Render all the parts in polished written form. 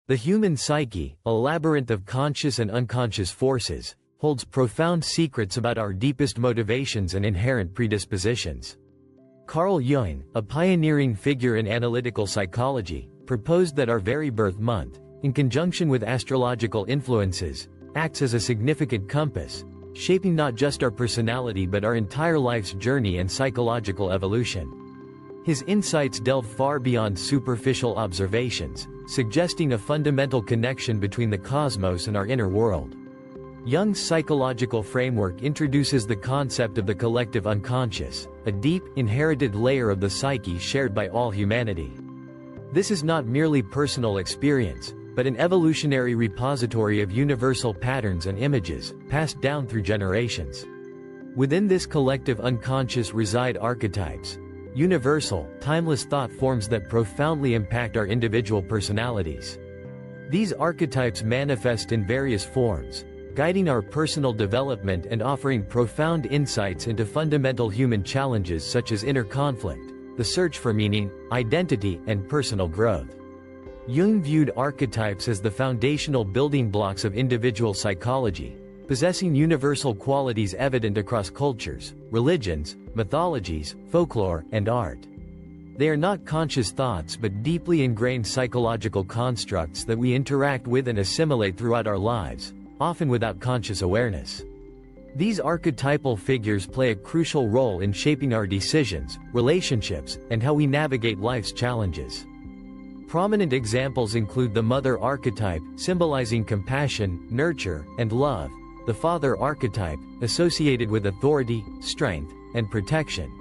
The human psyche, a labyrinth of conscious and unconscious forces, holds profound secrets about our deepest motivations and inherent predispositions. Carl Jung, a pioneering figure in analytical psychology, proposed that our very birth month, in conjunction with astrological influences, acts as a significant compass, shaping not just our personality but our entire life's journey and psychological evolution. His insights delve far beyond superficial observations, suggesting a fundamental connection between the cosmos and our inner world. Jung's psychological framework introduces the concept of the collective unconscious, a deep, inherited layer of the psyche shared by all humanity. This is not merely personal experience, but an evolutionary repository of universal patterns and images, passed down through generations. Within this collective unconscious reside archetypes, universal, timeless thought forms that profoundly impact our individual personalities. These archetypes manifest in various forms, guiding our personal development and offering profound insights into fundamental human challenges such as inner conflict, the search for meaning, identity, and personal growth. Jung viewed archetypes as the foundational building blocks of individual psychology, possessing universal qualities evident across cultures, religions, mythologies, folklore, and art. They are not conscious thoughts but deeply ingrained psychological constructs that we interact with and assimilate throughout our lives, often without conscious awareness. These archetypal figures play a crucial role in shaping our decisions, relationships, and how we navigate life's challenges. Prominent examples include the mother archetype, symbolizing compassion, nurture, and love, the father archetype, associated with authority, strength, and protection,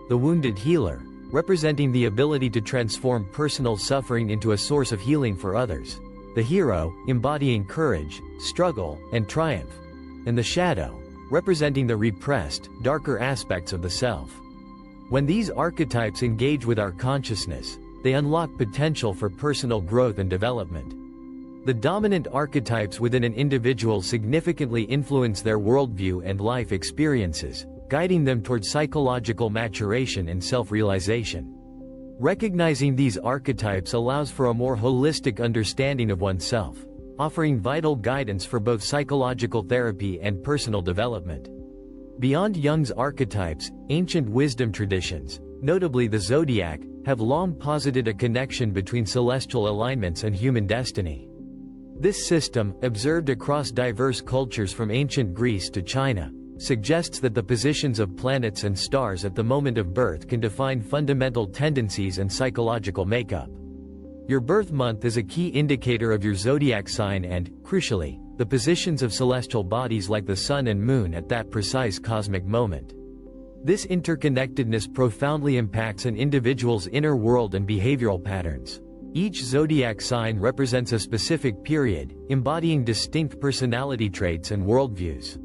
the wounded healer, representing the ability to transform personal suffering into a source of healing for others, the hero, embodying courage, struggle, and triumph, and the shadow, representing the repressed, darker aspects of the self. When these archetypes engage with our consciousness, they unlock potential for personal growth and development. The dominant archetypes within an individual significantly influence their worldview and life experiences, guiding them toward psychological maturation and self-realization. Recognizing these archetypes allows for a more holistic understanding of oneself, offering vital guidance for both psychological therapy and personal development. Beyond Jung's archetypes, ancient wisdom traditions, notably the zodiac, have long posited a connection between celestial alignments and human destiny. This system, observed across diverse cultures from ancient Greece to China, suggests that the positions of planets and stars at the moment of birth can define fundamental tendencies and psychological makeup. Your birth month is a key indicator of your zodiac sign and, crucially, the positions of celestial bodies like the sun and moon at that precise cosmic moment. This interconnectedness profoundly impacts an individual's inner world and behavioral patterns. Each zodiac sign represents a specific period, embodying distinct personality traits and worldviews.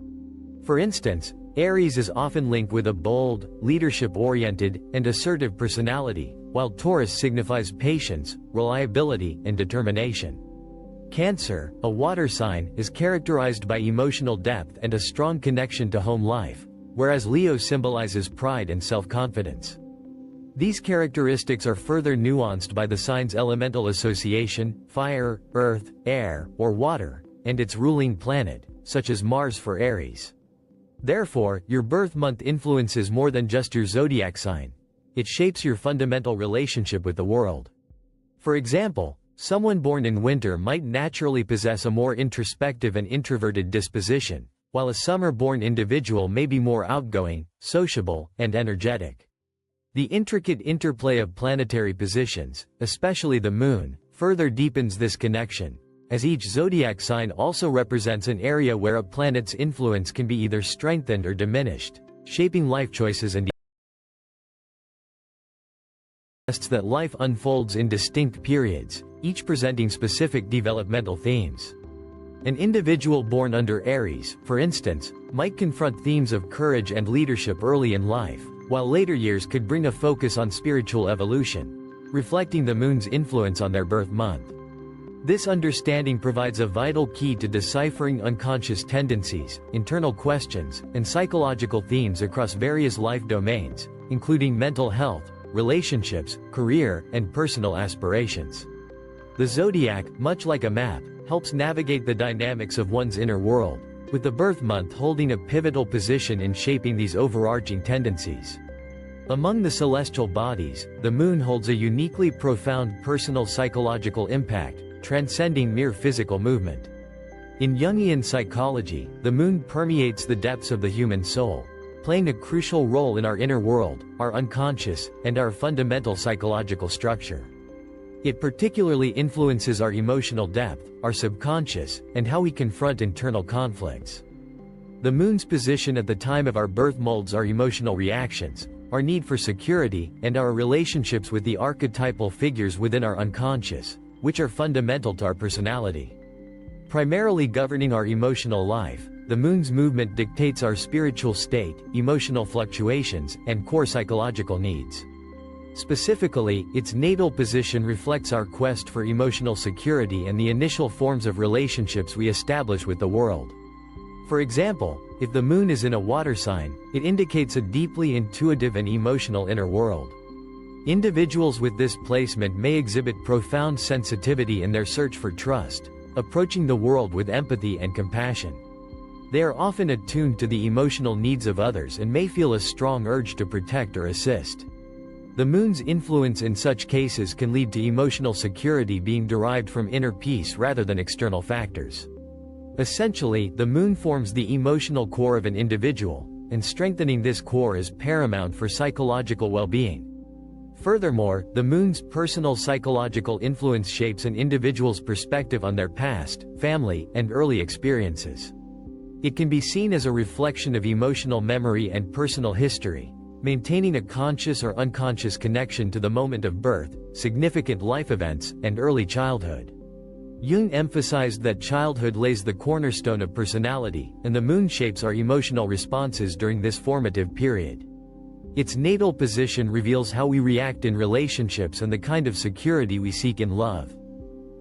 For instance, Aries is often linked with a bold, leadership-oriented, and assertive personality, while Taurus signifies patience, reliability, and determination. Cancer, a water sign, is characterized by emotional depth and a strong connection to home life, whereas Leo symbolizes pride and self-confidence. These characteristics are further nuanced by the sign's elemental association, fire, earth, air, or water, and its ruling planet, such as Mars for Aries. Therefore, your birth month influences more than just your zodiac sign. It shapes your fundamental relationship with the world. For example, someone born in winter might naturally possess a more introspective and introverted disposition, while a summer-born individual may be more outgoing, sociable, and energetic. The intricate interplay of planetary positions, especially the moon, further deepens this connection, as each zodiac sign also represents an area where a planet's influence can be either strengthened or diminished, shaping life choices and that life unfolds in distinct periods, each presenting specific developmental themes. An individual born under Aries, for instance, might confront themes of courage and leadership early in life, while later years could bring a focus on spiritual evolution, reflecting the moon's influence on their birth month. This understanding provides a vital key to deciphering unconscious tendencies, internal questions, and psychological themes across various life domains, including mental health, relationships, career, and personal aspirations. The zodiac, much like a map, helps navigate the dynamics of one's inner world, with the birth month holding a pivotal position in shaping these overarching tendencies. Among the celestial bodies, the moon holds a uniquely profound personal psychological impact, transcending mere physical movement. In Jungian psychology, the moon permeates the depths of the human soul, playing a crucial role in our inner world, our unconscious, and our fundamental psychological structure. It particularly influences our emotional depth, our subconscious, and how we confront internal conflicts. The moon's position at the time of our birth molds our emotional reactions, our need for security, and our relationships with the archetypal figures within our unconscious, which are fundamental to our personality. Primarily governing our emotional life, the moon's movement dictates our spiritual state, emotional fluctuations, and core psychological needs. Specifically, its natal position reflects our quest for emotional security and the initial forms of relationships we establish with the world. For example, if the moon is in a water sign, it indicates a deeply intuitive and emotional inner world. Individuals with this placement may exhibit profound sensitivity in their search for trust, approaching the world with empathy and compassion. They are often attuned to the emotional needs of others and may feel a strong urge to protect or assist. The moon's influence in such cases can lead to emotional security being derived from inner peace rather than external factors. Essentially, the moon forms the emotional core of an individual, and strengthening this core is paramount for psychological well-being. Furthermore, the moon's personal psychological influence shapes an individual's perspective on their past, family, and early experiences. It can be seen as a reflection of emotional memory and personal history, maintaining a conscious or unconscious connection to the moment of birth, significant life events, and early childhood. Jung emphasized that childhood lays the cornerstone of personality, and the moon shapes our emotional responses during this formative period. Its natal position reveals how we react in relationships and the kind of security we seek in love.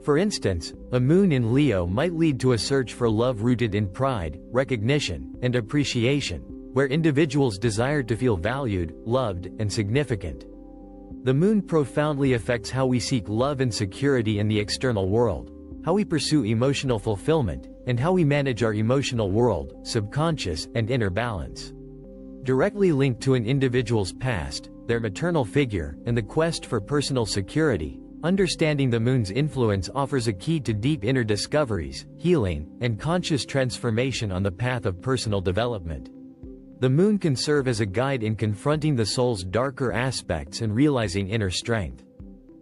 For instance, a moon in Leo might lead to a search for love rooted in pride, recognition, and appreciation, where individuals desire to feel valued, loved, and significant. The moon profoundly affects how we seek love and security in the external world, how we pursue emotional fulfillment, and how we manage our emotional world, subconscious, and inner balance. Directly linked to an individual's past, their maternal figure, and the quest for personal security, understanding the moon's influence offers a key to deep inner discoveries, healing, and conscious transformation on the path of personal development. The moon can serve as a guide in confronting the soul's darker aspects and realizing inner strength.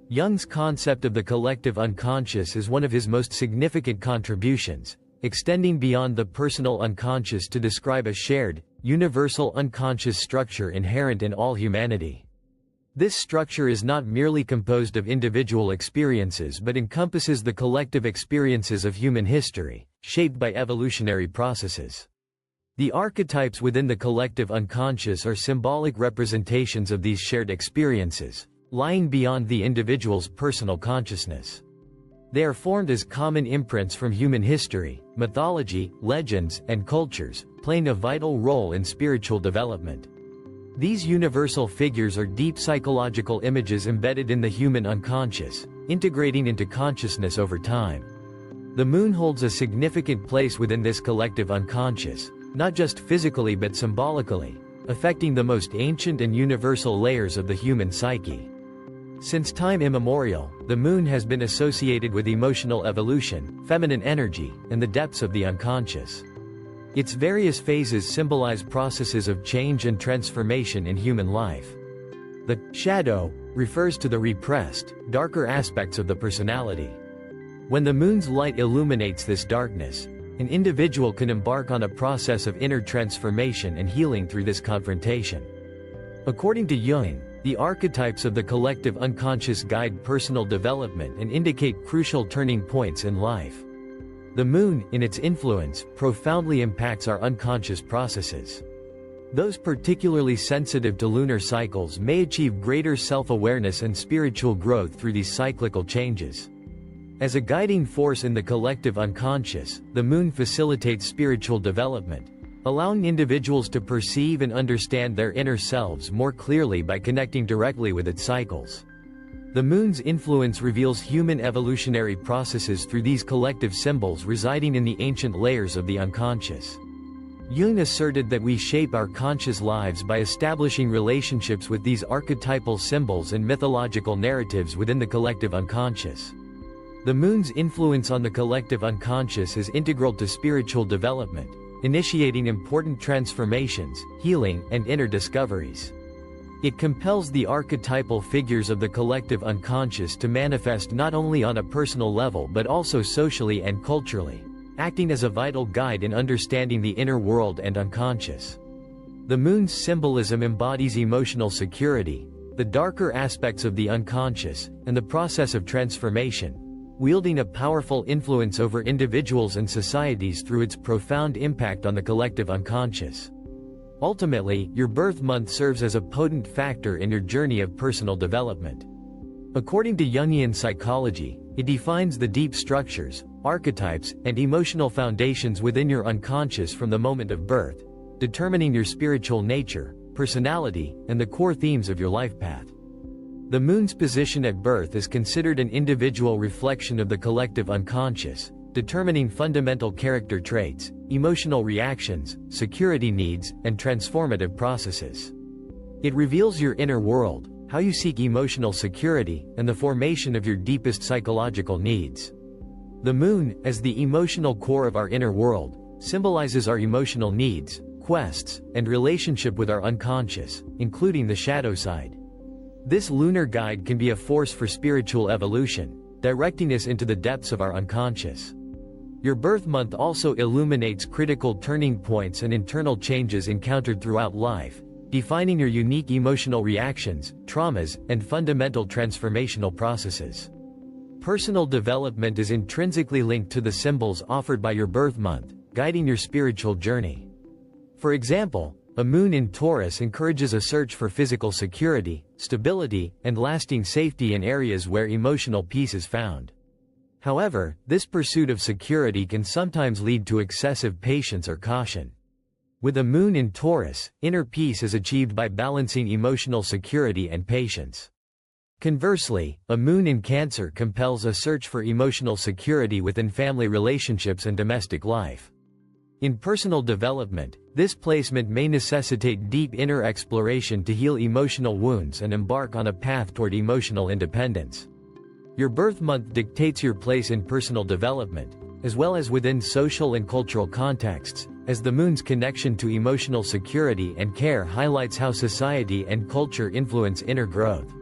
Jung's concept of the collective unconscious is one of his most significant contributions, extending beyond the personal unconscious to describe a shared, universal unconscious structure inherent in all humanity. This structure is not merely composed of individual experiences but encompasses the collective experiences of human history, shaped by evolutionary processes. The archetypes within the collective unconscious are symbolic representations of these shared experiences, lying beyond the individual's personal consciousness. They are formed as common imprints from human history, mythology, legends, and cultures, playing a vital role in spiritual development. These universal figures are deep psychological images embedded in the human unconscious, integrating into consciousness over time. The moon holds a significant place within this collective unconscious, not just physically but symbolically, affecting the most ancient and universal layers of the human psyche. Since time immemorial, the moon has been associated with emotional evolution, feminine energy, and the depths of the unconscious. Its various phases symbolize processes of change and transformation in human life. The shadow refers to the repressed, darker aspects of the personality. When the moon's light illuminates this darkness, an individual can embark on a process of inner transformation and healing through this confrontation. According to Jung, the archetypes of the collective unconscious guide personal development and indicate crucial turning points in life. The moon, in its influence, profoundly impacts our unconscious processes. Those particularly sensitive to lunar cycles may achieve greater self-awareness and spiritual growth through these cyclical changes. As a guiding force in the collective unconscious, the moon facilitates spiritual development, allowing individuals to perceive and understand their inner selves more clearly by connecting directly with its cycles. The moon's influence reveals human evolutionary processes through these collective symbols residing in the ancient layers of the unconscious. Jung asserted that we shape our conscious lives by establishing relationships with these archetypal symbols and mythological narratives within the collective unconscious. The moon's influence on the collective unconscious is integral to spiritual development, initiating important transformations, healing, and inner discoveries. It compels the archetypal figures of the collective unconscious to manifest not only on a personal level but also socially and culturally, acting as a vital guide in understanding the inner world and unconscious. The moon's symbolism embodies emotional security, the darker aspects of the unconscious, and the process of transformation, wielding a powerful influence over individuals and societies through its profound impact on the collective unconscious. Ultimately, your birth month serves as a potent factor in your journey of personal development. According to Jungian psychology, it defines the deep structures, archetypes, and emotional foundations within your unconscious from the moment of birth, determining your spiritual nature, personality, and the core themes of your life path. The moon's position at birth is considered an individual reflection of the collective unconscious, determining fundamental character traits, emotional reactions, security needs, and transformative processes. It reveals your inner world, how you seek emotional security, and the formation of your deepest psychological needs. The moon, as the emotional core of our inner world, symbolizes our emotional needs, quests, and relationship with our unconscious, including the shadow side. This lunar guide can be a force for spiritual evolution, directing us into the depths of our unconscious. Your birth month also illuminates critical turning points and internal changes encountered throughout life, defining your unique emotional reactions, traumas, and fundamental transformational processes. Personal development is intrinsically linked to the symbols offered by your birth month, guiding your spiritual journey. For example, a moon in Taurus encourages a search for physical security, stability, and lasting safety in areas where emotional peace is found. However, this pursuit of security can sometimes lead to excessive patience or caution. With a moon in Taurus, inner peace is achieved by balancing emotional security and patience. Conversely, a moon in Cancer compels a search for emotional security within family relationships and domestic life. In personal development, this placement may necessitate deep inner exploration to heal emotional wounds and embark on a path toward emotional independence. Your birth month dictates your place in personal development, as well as within social and cultural contexts, as the moon's connection to emotional security and care highlights how society and culture influence inner growth.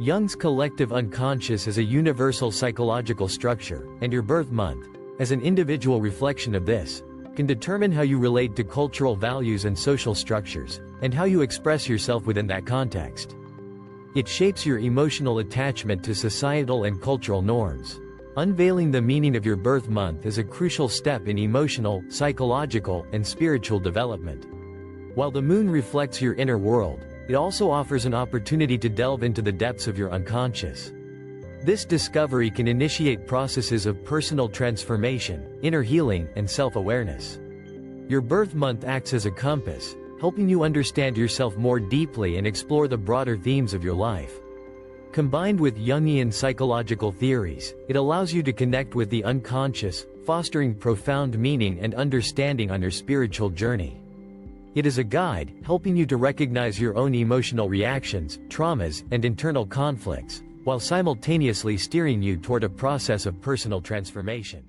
Jung's collective unconscious is a universal psychological structure, and your birth month, as an individual reflection of this, can determine how you relate to cultural values and social structures, and how you express yourself within that context. It shapes your emotional attachment to societal and cultural norms. Unveiling the meaning of your birth month is a crucial step in emotional, psychological, and spiritual development. While the moon reflects your inner world, it also offers an opportunity to delve into the depths of your unconscious. This discovery can initiate processes of personal transformation, inner healing, and self-awareness. Your birth month acts as a compass, helping you understand yourself more deeply and explore the broader themes of your life. Combined with Jungian psychological theories, it allows you to connect with the unconscious, fostering profound meaning and understanding on your spiritual journey. It is a guide, helping you to recognize your own emotional reactions, traumas, and internal conflicts, while simultaneously steering you toward a process of personal transformation.